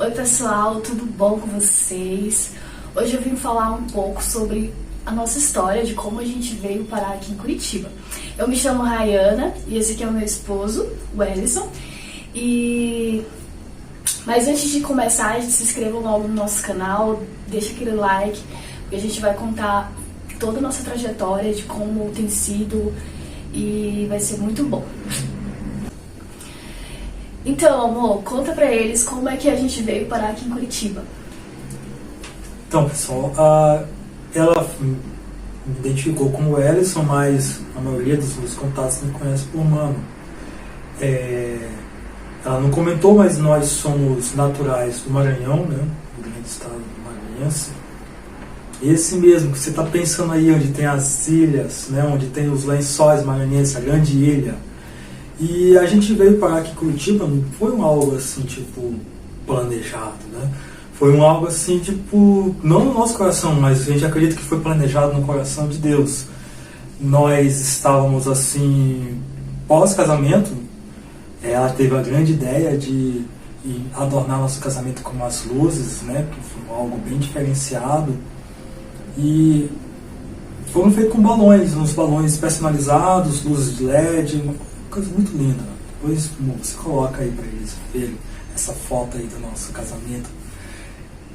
Oi pessoal, tudo bom com vocês? Hoje eu vim falar um pouco sobre a nossa história, de como a gente veio parar aqui em Curitiba. Eu me chamo Rayana e esse aqui é o meu esposo, o Ellison. Mas antes de começar, se inscrevam logo no nosso canal, deixa aquele like, porque a gente vai contar toda a nossa trajetória, de como tem sido, e vai ser muito bom. Então, amor, conta pra eles como é que a gente veio parar aqui em Curitiba. Então, pessoal, ela me identificou como Ellison, mas a maioria dos contatos me conhece por Mano. Ela não comentou, mas nós somos naturais do Maranhão, né? Do grande estado maranhense. Esse mesmo que você está pensando aí, onde tem as ilhas, né? Onde tem os lençóis maranhenses, a grande ilha. E a gente veio parar aqui em Curitiba, não foi algo assim, tipo, planejado, né? Foi algo assim, tipo, não no nosso coração, mas a gente acredita que foi planejado no coração de Deus. Nós estávamos assim, pós-casamento, ela teve a grande ideia de adornar nosso casamento com umas luzes, né? Que foi algo bem diferenciado. E foram feitos com balões, uns balões personalizados, luzes de LED, uma coisa muito linda. Depois você coloca aí para eles verem essa foto aí do nosso casamento.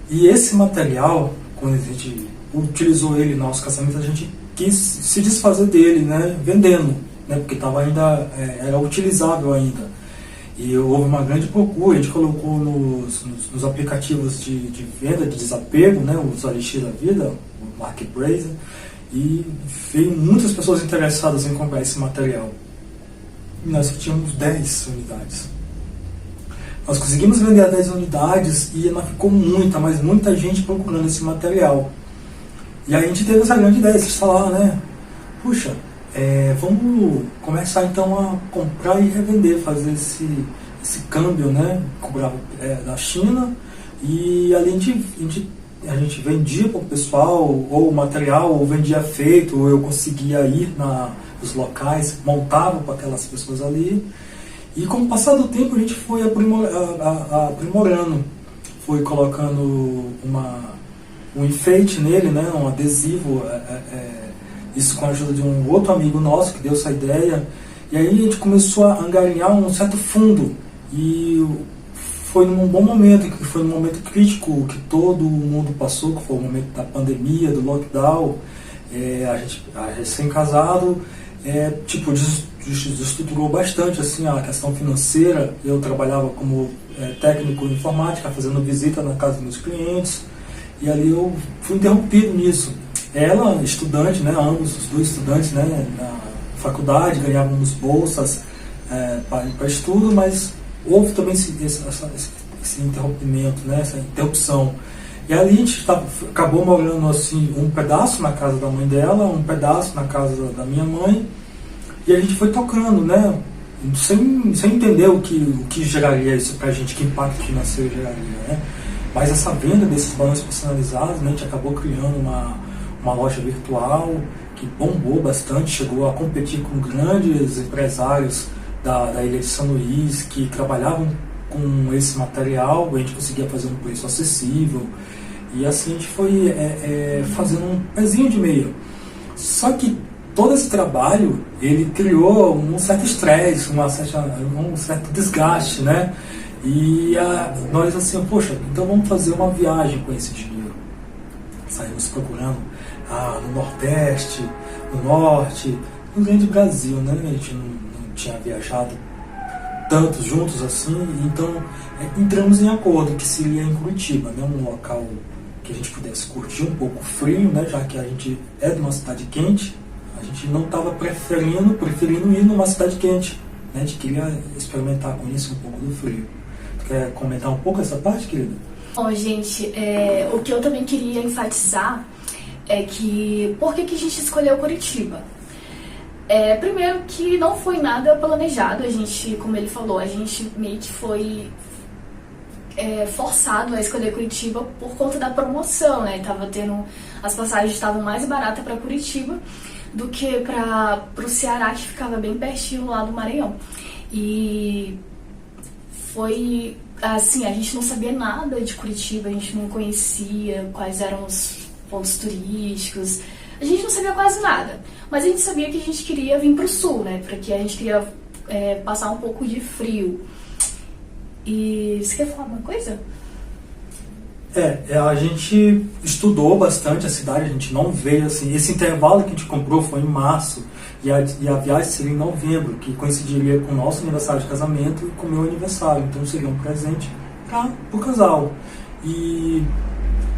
E esse material, quando a gente utilizou ele no nosso casamento, a gente quis se desfazer dele, né, vendendo, né, porque tava ainda, era utilizável ainda. E houve uma grande procura, a gente colocou nos aplicativos de venda, de desapego, né, os OLX da vida, o Marketplace, e veio muitas pessoas interessadas em comprar esse material. E nós tínhamos 10 unidades. Nós conseguimos vender 10 unidades e não ficou mas muita gente procurando esse material. E aí a gente teve essa grande ideia, vocês falaram, né? Puxa, vamos começar então a comprar e revender, fazer esse câmbio, né? Cobrava da China e ali a gente vendia para o pessoal, ou o material, ou vendia feito, ou eu conseguia ir nos locais, montava para aquelas pessoas ali. E com o passar do tempo a gente foi aprimorando, foi colocando um enfeite nele, né, um adesivo, isso com a ajuda de um outro amigo nosso que deu essa ideia. E aí a gente começou a angariar um certo fundo. E foi num bom momento, que foi num momento crítico que todo mundo passou, que foi o momento da pandemia, do lockdown. A gente recém-casado, desestruturou bastante assim, a questão financeira. Eu trabalhava como técnico em informática, fazendo visita na casa dos meus clientes, e ali eu fui interrompido nisso. Ela, estudante, né, ambos os dois estudantes, né, na faculdade, ganhávamos bolsas para estudo, mas houve também esse interrompimento, né, essa interrupção. E ali a gente acabou morando assim, um pedaço na casa da mãe dela, um pedaço na casa da minha mãe, e a gente foi tocando, né, sem entender o que geraria isso pra gente, que impacto financeiro geraria, né. Mas essa venda desses balões personalizados, né, a gente acabou criando uma loja virtual que bombou bastante, chegou a competir com grandes empresários da Ilha de São Luís que trabalhavam com esse material. A gente conseguia fazer um preço acessível, e assim a gente foi fazendo um pezinho de meia. Só que todo esse trabalho, ele criou um certo estresse, um certo desgaste, né? E nós assim, poxa, então vamos fazer uma viagem com esse dinheiro. Saímos procurando no Nordeste, no Norte, no grande Brasil, né? A gente não tinha viajado tantos juntos assim, então entramos em acordo que seria em Curitiba, né? Um local que a gente pudesse curtir um pouco frio, né? Já que a gente é de uma cidade quente, a gente não estava preferindo ir numa cidade quente, né? A gente queria experimentar, conhecer um pouco do frio. Tu quer comentar um pouco essa parte, querida? Bom, gente, o que eu também queria enfatizar é que por que a gente escolheu Curitiba? Primeiro que não foi nada planejado, a gente, como ele falou, a gente meio que foi forçado a escolher Curitiba por conta da promoção, né? As passagens estavam mais baratas para Curitiba do que para o Ceará, que ficava bem pertinho lá do Maranhão. E foi assim, a gente não sabia nada de Curitiba, a gente não conhecia quais eram os pontos turísticos, a gente não sabia quase nada. Mas a gente sabia que a gente queria vir pro sul, né? Porque a gente queria passar um pouco de frio. E você quer falar alguma coisa? A gente estudou bastante a cidade, a gente não veio assim. Esse intervalo que a gente comprou foi em março e a viagem seria em novembro, que coincidiria com o nosso aniversário de casamento e com o meu aniversário. Então seria um presente para o casal. E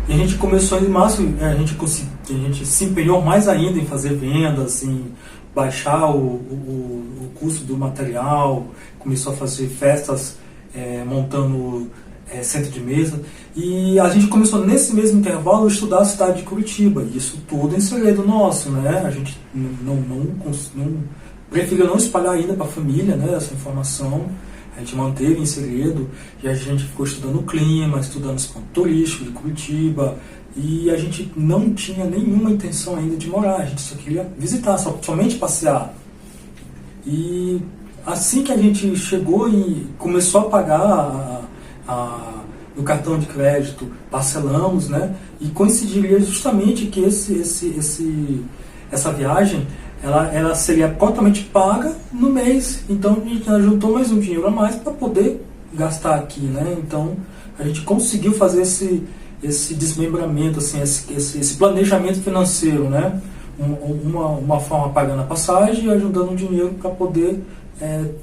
a gente começou em março, a gente se empenhou mais ainda em fazer vendas, em baixar o custo do material, começou a fazer festas montando centro de mesa, e a gente começou nesse mesmo intervalo a estudar a cidade de Curitiba, e isso tudo em segredo nosso, né? A gente preferiu não espalhar ainda para a família, né, essa informação, a gente manteve em segredo, e a gente ficou estudando o clima, estudando os pontos turísticos de Curitiba, e a gente não tinha nenhuma intenção ainda de morar, a gente só queria visitar, somente passear. E assim que a gente chegou e começou a pagar no cartão de crédito, parcelamos, né? E coincidiria justamente que essa viagem ela seria totalmente paga no mês. Então a gente juntou mais um dinheiro a mais para poder gastar aqui, né? Então a gente conseguiu fazer esse desmembramento, assim, esse planejamento financeiro, né? Uma forma pagando a passagem e ajudando o dinheiro para poder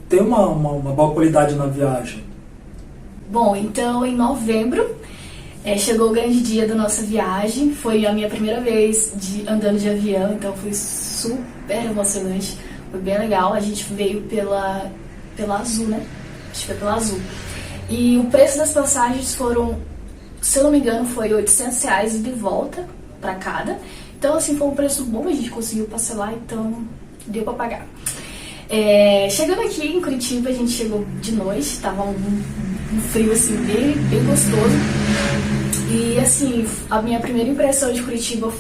ter uma boa qualidade na viagem. Bom, então em novembro chegou o grande dia da nossa viagem. Foi a minha primeira vez andando de avião, então foi super emocionante, foi bem legal. A gente veio pela Azul, né? A gente foi pela Azul. E o preço das passagens foram, se eu não me engano, foi R$800 de volta para cada. Então, assim, foi um preço bom, a gente conseguiu parcelar, então deu para pagar. Chegando aqui em Curitiba, a gente chegou de noite, tava um frio assim bem gostoso. E assim, a minha primeira impressão de Curitiba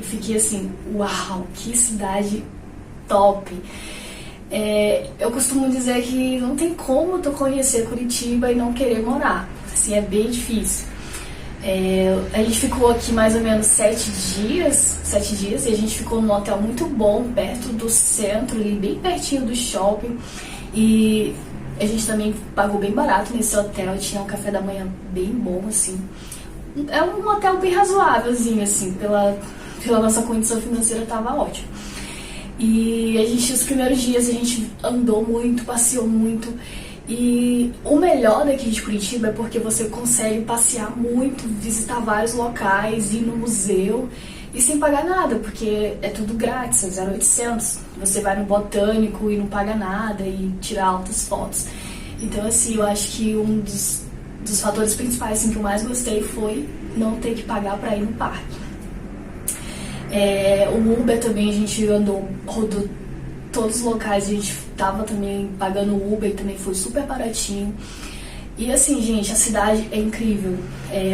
fiquei assim, uau, que cidade top. Eu costumo dizer que não tem como tu conhecer Curitiba e não querer morar, assim, é bem difícil. A gente ficou aqui mais ou menos 7 dias, e a gente ficou num hotel muito bom, perto do centro, ali, bem pertinho do shopping. E a gente também pagou bem barato nesse hotel, tinha um café da manhã bem bom, assim. É um hotel bem razoávelzinho, assim, pela nossa condição financeira tava ótimo. E os primeiros dias a gente andou muito, passeou muito. E o melhor daqui de Curitiba é porque você consegue passear muito, visitar vários locais, ir no museu e sem pagar nada, porque é tudo grátis, é 0,800. Você vai no Botânico e não paga nada e tira altas fotos. Então, assim, eu acho que um dos fatores principais assim, que eu mais gostei foi não ter que pagar para ir no parque. O Uber também, a gente rodou todos os locais, a gente tava também pagando o Uber e também foi super baratinho. E assim, gente, a cidade é incrível.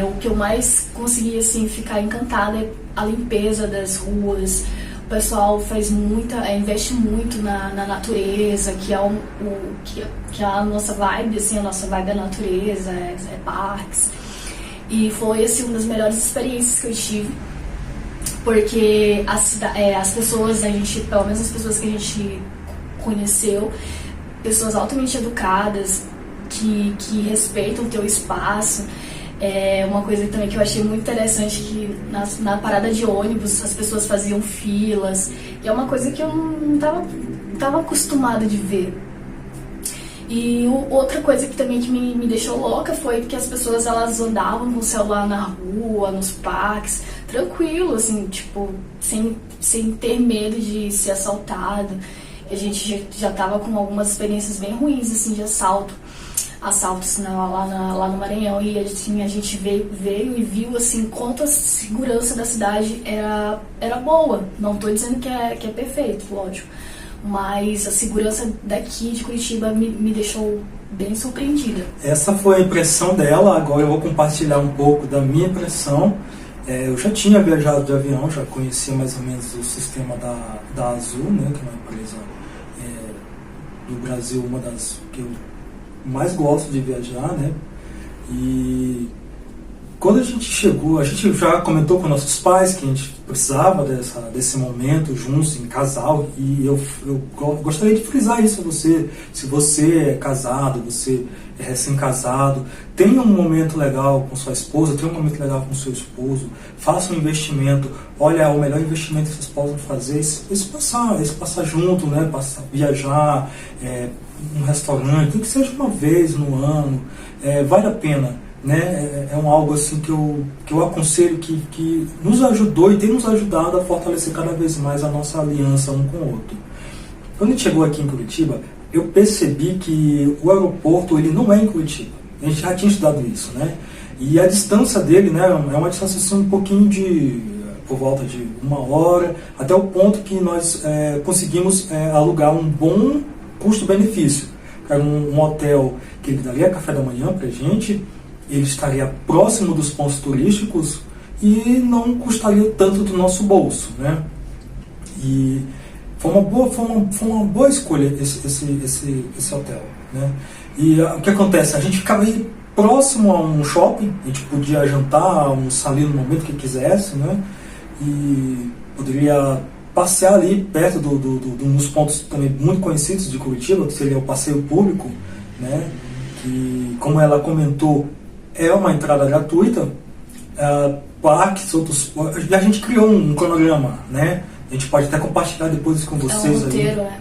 O que eu mais consegui assim, ficar encantada é a limpeza das ruas. O pessoal investe muito na natureza, que é a nossa vibe, assim, a nossa vibe é a natureza, parques. E foi assim, uma das melhores experiências que eu tive. Porque as pessoas, pelo menos as pessoas que a gente conheceu, pessoas altamente educadas, que respeitam o teu espaço. Uma coisa também que eu achei muito interessante, que na parada de ônibus as pessoas faziam filas, e é uma coisa que eu não tava acostumada de ver. E outra coisa que também que me deixou louca foi que as pessoas elas andavam com o celular na rua, nos parques, tranquilo, assim, tipo, sem ter medo de ser assaltado. A gente já tava com algumas experiências bem ruins, assim, de assaltos lá no Maranhão, e assim, a gente veio e viu, assim, quanto a segurança da cidade era boa. Não tô dizendo que é perfeito, lógico. Mas a segurança daqui de Curitiba me deixou bem surpreendida. Essa foi a impressão dela, agora eu vou compartilhar um pouco da minha impressão. Eu já tinha viajado de avião, já conhecia mais ou menos o sistema da Azul, né, que é uma empresa do Brasil, uma das que eu mais gosto de viajar, né? E quando a gente chegou, a gente já comentou com nossos pais que a gente precisava desse momento juntos, em casal, e eu gostaria de frisar isso a você. Se você é casado, você é recém-casado, tenha um momento legal com sua esposa, tenha um momento legal com seu esposo, faça um investimento. Olha, o melhor investimento que vocês possam fazer é esse passar junto, né? Viajar, um restaurante, tem que seja uma vez no ano, vale a pena. Né? Algo assim que eu aconselho que nos ajudou e tem nos ajudado a fortalecer cada vez mais a nossa aliança um com o outro. Quando a gente chegou aqui em Curitiba, eu percebi que o aeroporto ele não é em Curitiba. A gente já tinha estudado isso, né? E a distância dele, né, é uma distância assim, um pouquinho por volta de 1 hora, até o ponto que nós conseguimos alugar um bom custo-benefício. Era um hotel que ele daria café da manhã pra gente, ele estaria próximo dos pontos turísticos e não custaria tanto do nosso bolso, né? E foi uma boa escolha esse hotel, né? E o que acontece? A gente ficava aí próximo a um shopping, a gente podia jantar, almoçar ali no momento que quisesse, né? E poderia passear ali perto de um dos pontos também muito conhecidos de Curitiba, que seria o passeio público, né? Que, como ela comentou, é uma entrada gratuita, parques, e a gente criou um cronograma, né? A gente pode até compartilhar depois com vocês. É um roteiro, né?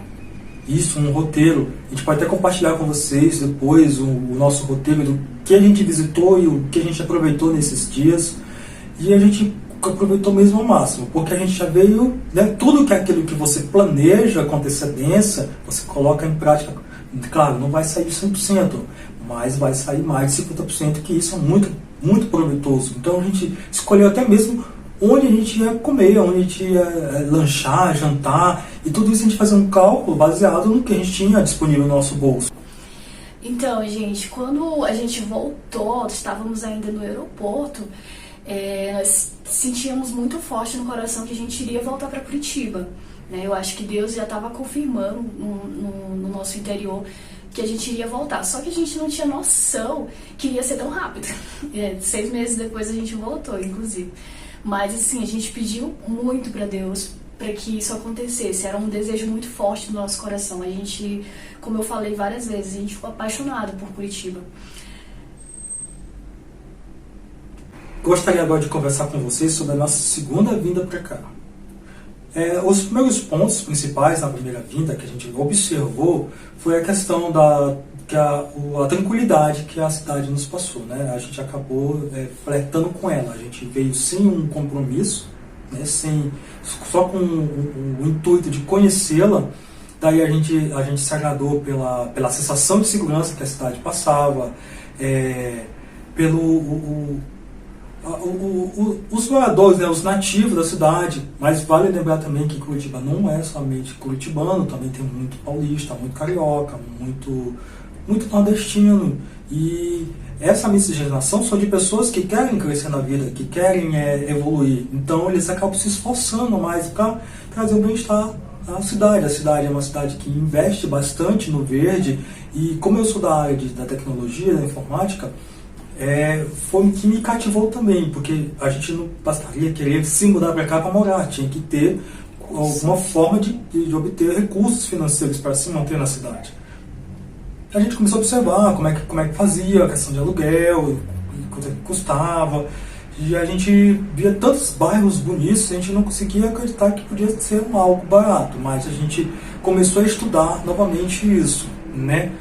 Isso, um roteiro. A gente pode até compartilhar com vocês depois o nosso roteiro do que a gente visitou e o que a gente aproveitou nesses dias. E a gente aproveitou mesmo ao máximo, porque a gente já veio, né, tudo que é aquilo que você planeja com antecedência, você coloca em prática. Claro, não vai sair 100%, mas vai sair mais de 50%, que isso é muito, muito proveitoso. Então a gente escolheu até mesmo onde a gente ia comer, onde a gente ia lanchar, jantar, e tudo isso a gente fazia um cálculo baseado no que a gente tinha disponível no nosso bolso. Então, gente, quando a gente voltou, estávamos ainda no aeroporto, nós sentíamos muito forte no coração que a gente iria voltar para Curitiba, né? Eu acho que Deus já estava confirmando no nosso interior que a gente iria voltar, só que a gente não tinha noção que ia ser tão rápido. 6 meses depois a gente voltou, inclusive. Mas assim, a gente pediu muito para Deus para que isso acontecesse. Era um desejo muito forte do nosso coração. A gente, como eu falei várias vezes, a gente ficou apaixonado por Curitiba. Gostaria agora de conversar com vocês sobre a nossa segunda vinda para cá. Os primeiros pontos principais na primeira vinda que a gente observou foi a questão a tranquilidade que a cidade nos passou, né? A gente acabou flertando com ela. A gente veio sem um compromisso, né? Só com o intuito de conhecê-la. Daí a gente se agradou pela sensação de segurança que a cidade passava, os moradores, né, os nativos da cidade. Mas vale lembrar também que Curitiba não é somente curitibano, também tem muito paulista, muito carioca, muito nordestino. E essa miscigenação são de pessoas que querem crescer na vida, que querem evoluir. Então eles acabam se esforçando mais para trazer o bem-estar à cidade. A cidade é uma cidade que investe bastante no verde, e como eu sou da área da tecnologia, da informática, foi o que me cativou também, porque a gente não bastaria querer se mudar para cá para morar, tinha que ter alguma forma de obter recursos financeiros para se manter na cidade. A gente começou a observar como é que fazia a questão de aluguel, quanto é que custava, e a gente via tantos bairros bonitos, a gente não conseguia acreditar que podia ser algo barato, mas a gente começou a estudar novamente isso, né?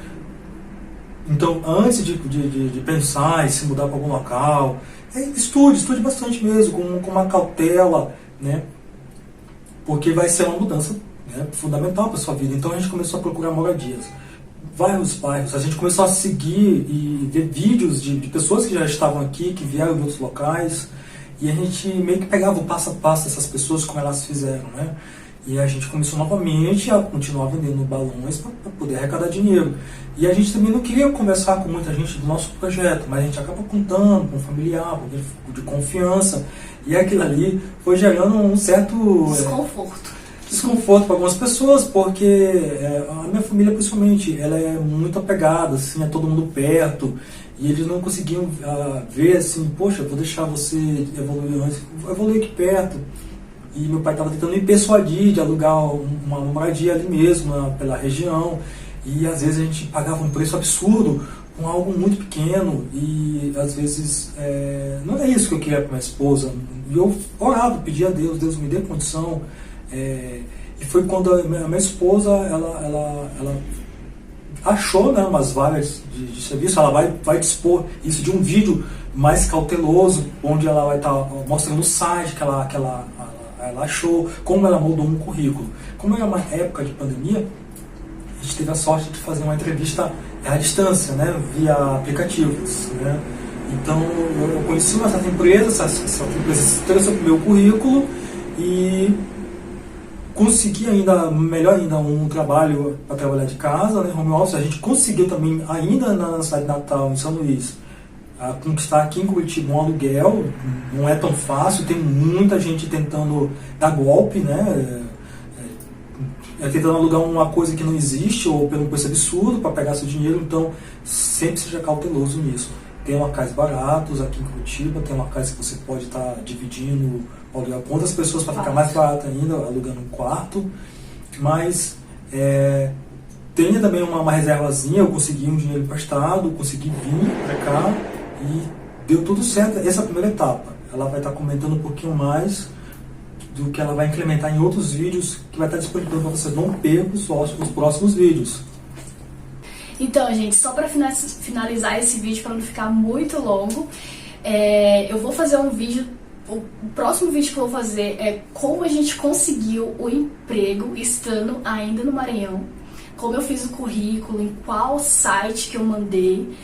Então, antes de pensar em se mudar para algum local, estude bastante mesmo, com uma cautela, né? Porque vai ser uma mudança, né, fundamental para a sua vida. Então a gente começou a procurar moradias. Vários bairros, a gente começou a seguir e ver vídeos de pessoas que já estavam aqui, que vieram de outros locais, e a gente meio que pegava o passo a passo dessas pessoas, como elas fizeram, né? E a gente começou novamente a continuar vendendo balões para poder arrecadar dinheiro. E a gente também não queria conversar com muita gente do nosso projeto, mas a gente acaba contando com um familiar, de confiança, e aquilo ali foi gerando um certo desconforto para algumas pessoas, porque a minha família, principalmente, ela é muito apegada, assim, a todo mundo perto, e eles não conseguiam ver assim, poxa, vou deixar você evoluir antes, evoluir aqui perto. E meu pai estava tentando me persuadir de alugar uma moradia ali mesmo, pela região, e às vezes a gente pagava um preço absurdo com algo muito pequeno, e às vezes não é isso que eu queria para minha esposa. E eu orava, pedia a Deus, Deus me dê condição. E foi quando a minha esposa ela achou, né, umas vagas de serviço. Ela vai dispor isso de um vídeo mais cauteloso, onde ela vai estar mostrando o site que ela achou, como ela moldou um currículo. Como era uma época de pandemia, a gente teve a sorte de fazer uma entrevista à distância, né, via aplicativos, né? Então eu conheci uma certa empresa, essa empresa trouxe o meu currículo e consegui melhor ainda, um trabalho para trabalhar de casa, né, home office. A gente conseguiu também, ainda na cidade de Natal, em São Luís, conquistar aqui em Curitiba um aluguel. Não é tão fácil, tem muita gente tentando dar golpe, né, tentando alugar uma coisa que não existe ou pelo preço absurdo para pegar seu dinheiro. Então sempre seja cauteloso nisso. Tem locais baratos aqui em Curitiba, tem locais que você pode estar dividindo o aluguel com outras pessoas para ficar mais barato ainda, alugando um quarto. Mas tenha também uma reservazinha. Eu consegui um dinheiro emprestado, consegui vir para cá e deu tudo certo. Essa é a primeira etapa. Ela vai estar comentando um pouquinho mais do que ela vai implementar em outros vídeos que vai estar disponível para vocês. Não percam os próximos vídeos. Então, gente, só para finalizar esse vídeo, para não ficar muito longo, eu vou fazer um vídeo. O próximo vídeo que eu vou fazer é como a gente conseguiu o emprego estando ainda no Maranhão, como eu fiz o currículo, em qual site que eu mandei,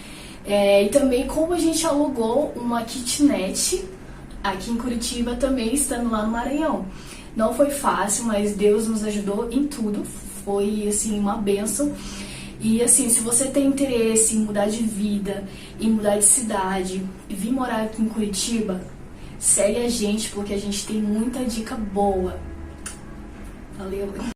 e também como a gente alugou uma kitnet aqui em Curitiba, também estando lá no Maranhão. Não foi fácil, mas Deus nos ajudou em tudo. Foi, assim, uma bênção. E, assim, se você tem interesse em mudar de vida, em mudar de cidade, e vir morar aqui em Curitiba, segue a gente, porque a gente tem muita dica boa. Valeu!